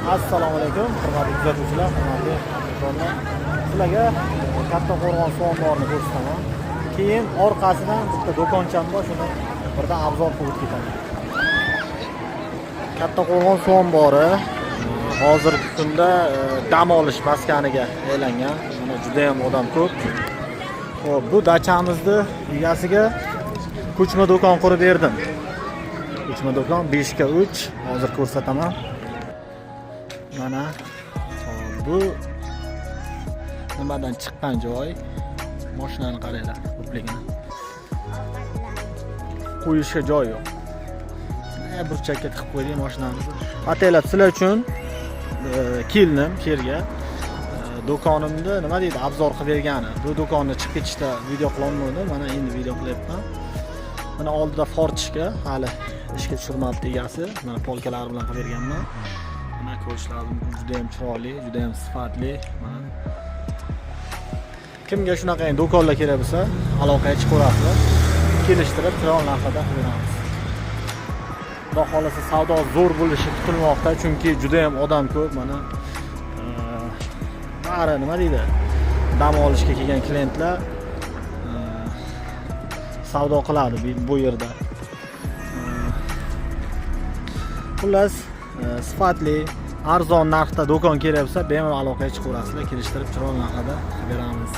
Assalomu alaykum, hurmatli kuzatuvchilar, hurmatli do'stlar. Sizlarga Kattaqo'rg'on suv omborini ko'rsataman. Keyin orqasidan bitta do'koncham bor, shuni birdan obzor qilib ketaman. Kattaqo'rg'on suv ombori hozirgi kunda dam olish maskaniga aylangan. Mana juda ham odam ko'p. Xo'p, bu dachamizni egasiga ko'chma do'kon qurib berdim. Ko'chma do'kon 5 ga 3, hozir ko'rsataman. Mana bu nimadan chiqqan joy, mashinani qaranglar, ko'pligini. Qo'yishga joy yo'q. Burchakka tiqib qo'ydik mashinamizni. Ataylab sizlar uchun keldim yerga. Do'konimni nima deydi, obzor qilib bergani. Bu do'konni chiqib ketishda video qila olmadim, mana endi video qilyapman. Mana oldida fortishga hali ishga tushirmabdi egasi. Mana polkalar bilan qilib berganman. Mana ko'rishlarim juda ham chiroyli, juda ham sifatli. Mana kimga shunaqa do'konlar kerak bo'lsa, aloqaga chiqaverasizlar. Kelishtirib chiroyli narxda beramiz. Xudo xolasa savdo zo'r bo'lishi kutilmoqda, chunki juda ham odam ko'p. Mana bari nima deydi, dam olishga kelgan klientlar savdo qiladi bu yerda. Xullas, sifatli, arzon narxda do'kon kerak bo'lsa, bemalol aloqaga chiqaverasizlar, kelishtirib chiroyli narxda beramiz.